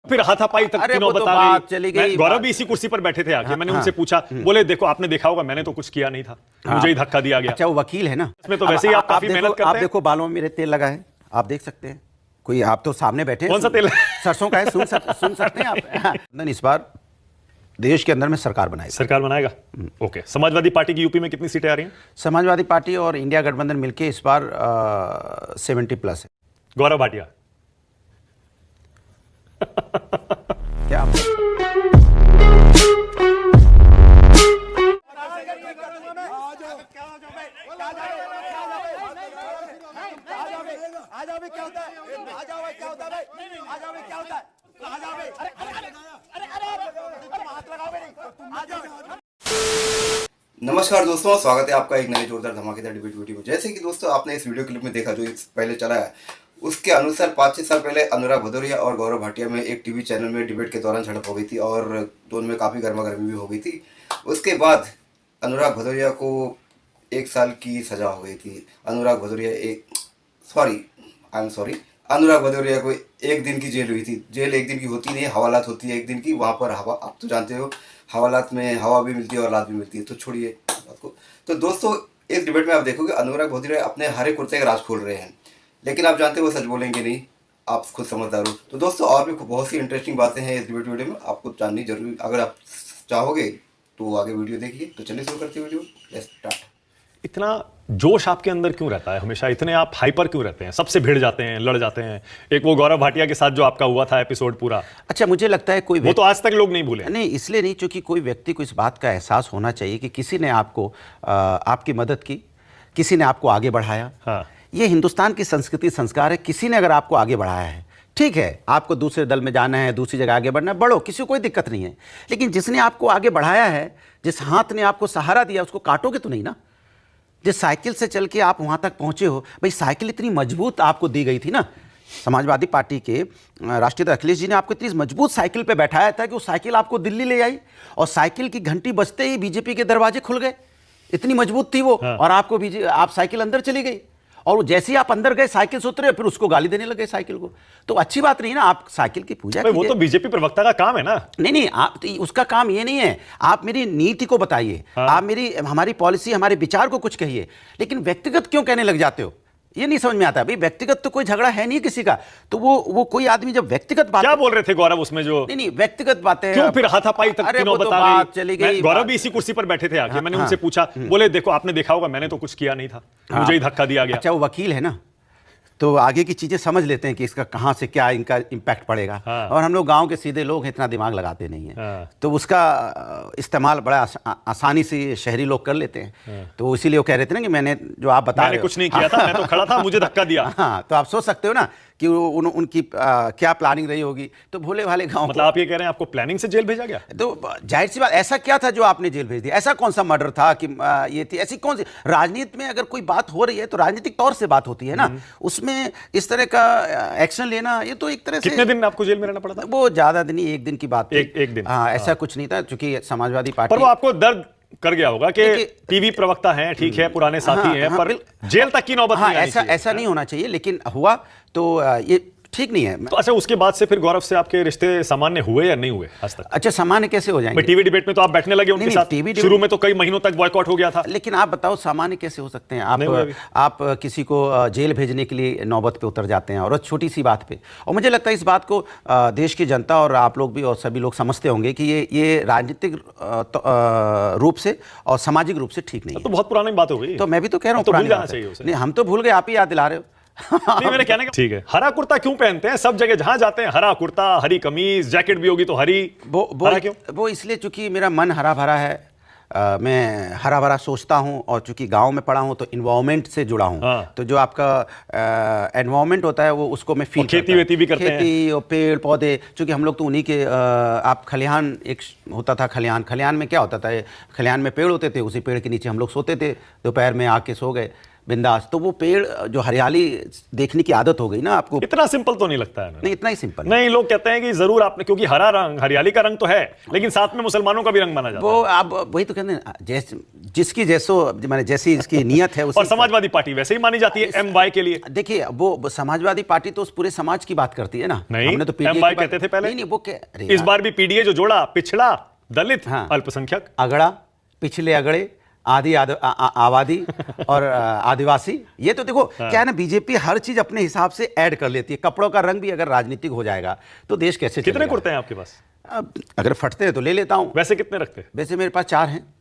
फिर हाथापाई तक अरे तीनों वो तो बता बात गई। चली गई। गौरव भी इसी कुर्सी पर बैठे थे आके, मैंने उनसे पूछा, बोले देखो आपने देखा होगा मैंने तो कुछ किया नहीं था, मुझे ही धक्का दिया गया। अच्छा वो वकील है ना, इसमें तो वैसे ही आप काफी मेहनत करते हैं। आप देखो बालों में मेरे तेल लगा है, आप देख सकते हैं। कोई आप तो सामने बैठे हैं, कौन सा तेल? सरसों का है, सुन सकते हैं आप। नहीं, इस बार देश के अंदर में सरकार बनाएगी। सरकार बनाएगा, ओके। समाजवादी पार्टी की यूपी में कितनी सीटें आ रही हैं? समाजवादी पार्टी और इंडिया गठबंधन मिलके इस बार 70+ है। गौरव भाटिया क्या नमस्कार दोस्तों, स्वागत है आपका एक नए जोरदार धमाकेदार डिबेट वीडियो में। जैसे कि दोस्तों आपने इस वीडियो क्लिप में देखा जो पहले चला है, उसके अनुसार 5-6 साल पहले अनुराग भदौरिया और गौरव भाटिया में एक टीवी चैनल में डिबेट के दौरान झड़प हो गई थी और दोनों में काफ़ी गर्मागर्मी भी हो गई थी। उसके बाद अनुराग भदौरिया को 1 साल की सज़ा हो गई थी। अनुराग भदौरिया को 1 दिन की जेल हुई थी। जेल 1 दिन की होती नहीं है, हवालात होती है 1 दिन की। वहाँ पर हवा, आप तो जानते हो हवालात में हवा भी मिलती है और रात भी मिलती है, तो छोड़िए बात को। तो दोस्तों इस डिबेट में आप देखोगे अनुराग भदौरिया अपने हरे कुर्ते का राज खोल रहे हैं, लेकिन आप जानते हो वो सच बोलेंगे नहीं, आप खुद समझदार हो। तो दोस्तों और भी बहुत सी इंटरेस्टिंग बातें हैं इस डिबेट वीडियो में, आपको जाननी जरूरी। अगर आप चाहोगे तो आगे वीडियो देखिए। तो चलिए शुरू करते हैं वीडियो, लेट्स स्टार्ट। इतना जोश आपके अंदर क्यों रहता है हमेशा? इतने आप हाइपर क्यों रहते हैं? सबसे भिड़ जाते हैं, लड़ जाते हैं। एक वो गौरव भाटिया के साथ जो आपका हुआ था एपिसोड पूरा, अच्छा मुझे लगता है कोई वो तो आज तक लोग नहीं भूले। नहीं, इसलिए नहीं क्योंकि कोई व्यक्ति को इस बात का एहसास होना चाहिए कि किसी ने आपको आपकी मदद की, किसी ने आपको आगे बढ़ाया। हाँ। ये हिंदुस्तान की संस्कृति संस्कार है। किसी ने अगर आपको आगे बढ़ाया है, ठीक है, आपको दूसरे दल में जाना है, दूसरी जगह आगे बढ़ना है, बढ़ो, किसी को कोई दिक्कत नहीं है। लेकिन जिसने आपको आगे बढ़ाया है, जिस हाथ ने आपको सहारा दिया, उसको काटोगे तो नहीं ना। जिस साइकिल से चल के आप वहाँ तक पहुँचे हो, भाई साइकिल इतनी मजबूत आपको दी गई थी ना। समाजवादी पार्टी के राष्ट्रीय अध्यक्ष अखिलेश जी ने आपको इतनी मजबूत साइकिल पे बैठाया था कि वो साइकिल आपको दिल्ली ले आई और साइकिल की घंटी बजते ही बीजेपी के दरवाजे खुल गए। इतनी मजबूत थी वो। हाँ। और आपको आप साइकिल अंदर चली गई और जैसे ही आप अंदर गए साइकिल से उतरे, फिर उसको गाली देने लगे साइकिल को। तो अच्छी बात नहीं ना, आप साइकिल की पूजा वो तो बीजेपी प्रवक्ता का काम है ना। नहीं, आप उसका काम ये नहीं है। आप मेरी नीति को बताइए। हाँ। आप हमारी पॉलिसी, हमारे विचार को कुछ कहिए, लेकिन व्यक्तिगत क्यों कहने लग जाते हो? ये नहीं समझ में आता। भाई व्यक्तिगत तो कोई झगड़ा है नहीं किसी का, तो वो कोई आदमी जब व्यक्तिगत बात, क्या बोल रहे थे गौरव उसमें जो? नहीं व्यक्तिगत बातें क्यों फिर हाथापाई तक तीनों बता बात चली गई। गौरव भी इसी कुर्सी पर बैठे थे आके, मैंने उनसे पूछा, बोले देखो आपने देखा होगा मैंने तो कुछ किया नहीं था, मुझे ही धक्का दिया गया। अच्छा वो वकील है ना, तो आगे की चीज़ें समझ लेते हैं कि इसका कहाँ से क्या इनका इम्पैक्ट पड़ेगा। हाँ। और हम लोग गांव के सीधे लोग हैं, इतना दिमाग लगाते नहीं हैं। हाँ। तो तो उसका इस्तेमाल बड़ा आसानी से शहरी लोग कर लेते हैं। हाँ। तो इसीलिए वो कह रहे थे ना कि मैंने जो आप बता रहे हो, कुछ नहीं किया था, मैं तो खड़ा था, मुझे धक्का दिया। हाँ, तो आप सोच सकते हो ना कि उनकी क्या प्लानिंग रही होगी। तो भोले भाले गाँव, मतलब आप ये कह रहे हैं आपको प्लानिंग से जेल भेजा गया? तो जाहिर सी बात, ऐसा क्या था जो आपने जेल भेज दिया? ऐसा कौन सा मर्डर था कि ये थी? ऐसी कौन सी राजनीति में अगर कोई बात हो रही है तो राजनीतिक तौर से बात होती है ना, उसमें इस तरह का एक्शन लेना, ये तो एक तरह से। कितने दिन आपको जेल में रहना पड़ा था? वो ज्यादा दिन नहीं, 1 दिन की बात थी। एक दिन? हाँ, ऐसा कुछ नहीं था, क्योंकि समाजवादी पार्टी। पर वो आपको दर्द कर गया होगा कि टीवी प्रवक्ता हैं, ठीक है, पुराने साथी हैं, पर जेल तक की नौबत नहीं आनी चाहिए। ऐसा नहीं होना चाहिए, लेकिन हुआ तो ये ठीक नहीं है। तो अच्छा, उसके बाद से फिर गौरव से आपके रिश्ते सामान्य हुए या नहीं हुए आज तक? अच्छा, सामान्य कैसे हो जाएंगे? टीवी डिबेट में तो आप बैठने लगे उनके साथ, शुरू में तो कई महीनों तक बॉयकॉट हो गया था। लेकिन आप बताओ सामान्य कैसे हो सकते हैं? आप किसी को जेल भेजने के लिए नौबत पे उतर जाते हैं, और छोटी सी बात पे। और मुझे लगता है इस बात को देश की जनता और आप लोग भी और सभी लोग समझते होंगे कि ये राजनीतिक रूप से और सामाजिक रूप से ठीक नहीं है। तो बहुत पुरानी बात हो गई। तो मैं भी तो कह रहा हूँ, भूल जाना चाहिए उसे। नहीं, हम तो भूल गए, आप ही याद दिला रहे हो। नहीं, मैंने कहने का ठीक है। हरा कुर्ता क्यों पहनते हैं? सब जगह जहां जाते हैं हरा कुर्ता, हरी कमीज, जैकेट भी होगी तो हरी। वो इसलिए चूंकि मेरा मन हरा भरा है, मैं हरा भरा सोचता हूँ, और चूंकि गांव में पढ़ा हूँ तो इन्वायरमेंट से जुड़ा हूँ। हाँ। तो जो आपका एनवायरमेंट होता है वो उसको मैं फील करता हूं। खेती वेती भी करते हैं, खेती और पेड़ पौधे, चूंकि हम लोग तो उन्हीं के आप खलिहान, एक होता था खलिहान में क्या होता था, खलिहान में पेड़ होते थे, उसी पेड़ के नीचे हम लोग सोते थे, दोपहर में आके सो गए, बिंदास। तो वो पेड़ जो हरियाली देखने की आदत हो गई ना आपको। इतना सिंपल तो नहीं लगता है ना। नहीं, इतना ही सिंपल नहीं, लोग कहते हैं कि जरूर आपने, क्योंकि हरा रंग हरियाली का रंग तो है, लेकिन साथ में मुसलमानों का भी रंग माना जाता वो आप वही तो कहते हैं, जिसकी माने जैसी इसकी नियत है है। उसी और समाजवादी पार्टी वैसे ही मानी जाती है MY के लिए। देखिए, वो समाजवादी पार्टी तो उस पूरे समाज की बात करती है ना। नहीं, हमने तो PDA MY की बात- कहते थे पहले। नहीं, वो अरे इस बार भी PDA जो जोड़ा, पिछड़ा, दलित, हाँ। अल्पसंख्यक, अगड़ा, पिछले अगड़े, आदि आबादी और आदिवासी। ये तो देखो क्या है ना, बीजेपी हर चीज अपने हिसाब से ऐड कर लेती है। कपड़ों का रंग भी अगर राजनीतिक हो जाएगा तो देश कैसे कितने चलेगा? कुर्ते हैं आपके पास? अब अगर फटते हैं तो ले लेता हूं। वैसे कितने रखते हैं? वैसे मेरे पास 4 हैं।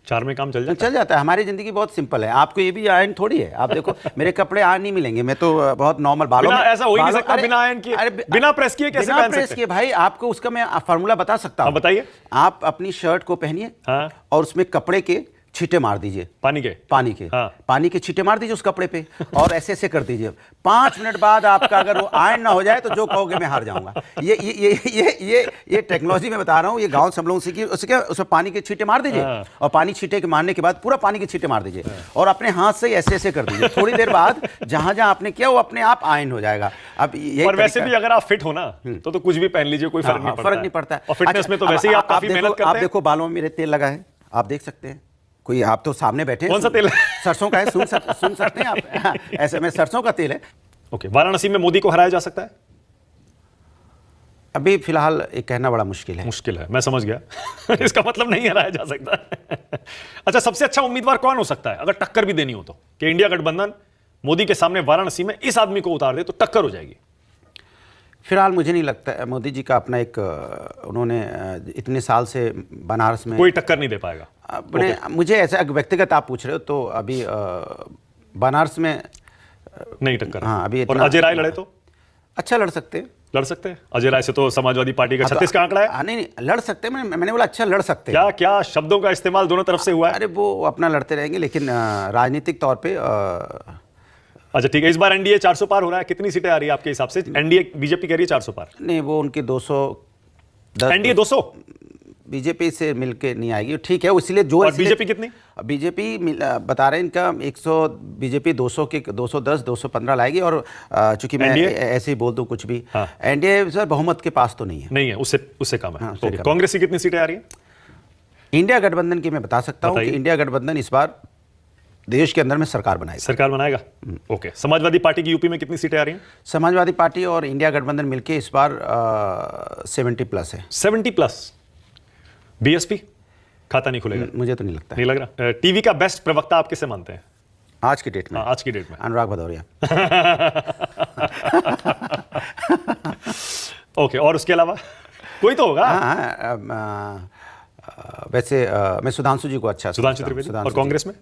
4 में काम चल जाता चल जाता है। हमारी जिंदगी बहुत सिंपल है। आपको ये भी आयन थोड़ी है। आप देखो मेरे कपड़े आयन नहीं मिलेंगे। मैं तो बहुत नॉर्मल बालों बिना- में ऐसा हो ही नहीं बालों- सकता अरे- बिना आयन किए, अरे बिना प्रेस किए कैसे बिना पहन प्रेस सकते किए भाई, आपको उसका मैं फार्मूला बता सकता हूँ। हाँ, बताइए। आप अपनी शर्ट को पहनिए हाँ। और उसमें कपड़े के छींटे मार दीजिए, पानी के? हाँ। पानी के छींटे मार दीजिए उस कपड़े पे और ऐसे ऐसे कर दीजिए। 5 मिनट बाद आपका अगर वो आयन ना हो जाए तो जो कहोगे मैं हार जाऊंगा। ये टेक्नोलॉजी में बता रहा हूँ। ये गांव से हम लोगों सीखी। उसमें पानी के छींटे मार दीजिए और पानी छींटे के मारने के बाद पूरा पानी के छींटे मार दीजिए और अपने हाथ से ऐसे ऐसे कर दीजिए। थोड़ी देर बाद जहां जहां आपने किया वो अपने आप आयन हो जाएगा। अब ये और वैसे भी अगर आप फिट हो ना तो कुछ भी पहन लीजिए, कोई फर्क नहीं पड़ता। फर्क नहीं पड़ता है। और फिटनेस में तो वैसे ही आप काफी मेहनत करते हैं। आप देखो बालों में मेरे तेल लगा है, आप देख सकते हैं। कोई आप तो सामने बैठे हैं। कौन सा तेल है? सरसों का है। सुन सकते हैं आप। हाँ, ऐसे में सरसों का तेल है। ओके, वाराणसी में मोदी को हराया जा सकता है? अभी फिलहाल ये कहना बड़ा मुश्किल है। मुश्किल है, मैं समझ गया। इसका मतलब नहीं हराया जा सकता। अच्छा, सबसे अच्छा उम्मीदवार कौन हो सकता है अगर टक्कर भी देनी हो तो? कि इंडिया गठबंधन मोदी के सामने वाराणसी में इस आदमी को उतार दे तो टक्कर हो जाएगी। फिलहाल मुझे नहीं लगता है। मोदी जी का अपना एक उन्होंने इतने साल से बनारस में कोई टक्कर नहीं दे पाएगा अपने। मुझे ऐसा व्यक्तिगत आप पूछ रहे हो तो अभी बनारस में नहीं टक्कर। हाँ, अभी और इतना- अजय राय लड़े तो अच्छा लड़ सकते हैं। लड़ सकते हैं। अजय राय से तो समाजवादी पार्टी का 36 का आंकड़ा है। नहीं, लड़ सकते हैं। मैंने बोला अच्छा लड़ सकते हैं। क्या क्या शब्दों का इस्तेमाल दोनों तरफ से हुआ है। अरे वो अपना लड़ते रहेंगे, लेकिन राजनीतिक तौर पे अच्छा ठीक है, इस बार एनडीए 400 पार हो रहा है। कितनी सीटें आ रही है आपके हिसाब से? एनडीए, बीजेपी कह रही है 400 पार। नहीं, वो उनकी 210 एनडीए 200 बीजेपी से मिलके नहीं आएगी। ठीक है, इसलिए जो और बीजेपी कितनी? बीजेपी बता रहे हैं इनका 100, बीजेपी 200 के 210 215 लाएगी। और चूंकि मैं NDA? ऐसे ही बोल दूं कुछ भी, हाँ। एनडीए सर बहुमत के पास तो नहीं है। नहीं है, उससे कम है। हाँ, उससे ओके, कम। कांग्रेस की कितनी सीटें आ रही हैं? इंडिया गठबंधन की मैं बता सकता हूं कि बताइए। इंडिया गठबंधन इस बार देश के अंदर में सरकार बनाएगा। सरकार बनाएगा। ओके, समाजवादी पार्टी की यूपी में कितनी सीटें आ रही हैं? समाजवादी पार्टी और इंडिया गठबंधन मिलके इस बार 70+ है। 70+। बीएसपी खाता नहीं खुलेगा? मुझे तो नहीं लगता है। नहीं लग रहा। टीवी का बेस्ट प्रवक्ता आप किसे मानते हैं आज की डेट में? आज की डेट में? अनुराग भदौरिया। ओके, और उसके अलावा कोई तो होगा। हाँ, वैसे मैं सुधांशु जी को अच्छा सुधांशु समझता हूं। त्रिवेदी। और सुधांशु कांग्रेस में?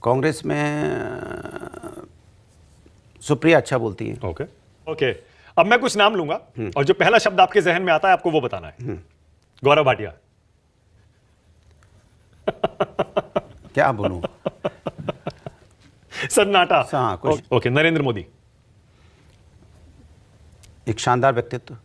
कांग्रेस में सुप्रिया अच्छा बोलती है। ओके ओके, अब मैं कुछ नाम लूंगा और जो पहला शब्द आपके जहन में आता है आपको वो बताना है। गौरव भाटिया। क्या बोलूं? सन्नाटा। हाँ, कुछ। ओके, नरेंद्र मोदी। एक शानदार व्यक्तित्व।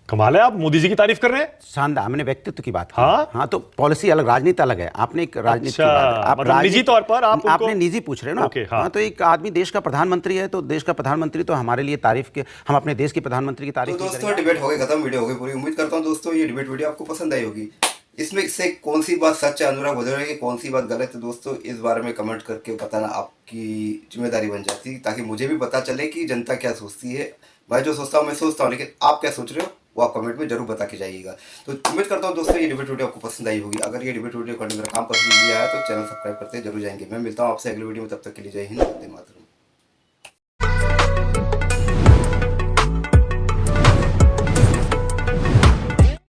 कमाल है, आप मोदी जी की तारीफ कर रहे हैं। शानदार, मैंने व्यक्तित्व की बात की। हाँ? हाँ, तो पॉलिसी अलग, राजनीति अलग है। आपने एक राजनीति की बात है। आप मतलब निजी तौर पर आप उनको- आपने निजी पूछ रहे हो ना। ओके, हाँ। हाँ, तो एक आदमी देश का प्रधानमंत्री है, तो देश का प्रधानमंत्री तो हमारे लिए तारीफ के, हम अपने देश के प्रधानमंत्री की तो तारीफ नहीं दोस्तों करेंगे। डिबेट हो गई खत्म, वीडियो हो गई पूरी। उम्मीद करता हूँ दोस्तों ये डिबेट वीडियो आपको पसंद आई होगी। इसमें से कौन सी बात सच है अनुराग भदौरिया की, कौन सी बात गलत है दोस्तों, इस बारे में कमेंट करके बताना आपकी जिम्मेदारी बन जाती है, ताकि मुझे भी पता चले कि जनता क्या सोचती है। मैं जो सोचता हूँ मैं सोचता हूँ, लेकिन आप क्या सोच रहे हो वो आप कमेंट में जरूर बता के जाइएगा। तो उम्मीद करता हूँ दोस्तों ये डिबेट वीडियो आपको पसंद आई होगी। अगर ये डिबेट वीडियो करने मेरा काम पसंद नहीं आया तो चैनल सब्सक्राइब करते जरूर जाएंगे। मैं मिलता हूँ आपसे अगली वीडियो में, तब तक के लिए जय हिंद, वंदे मातरम।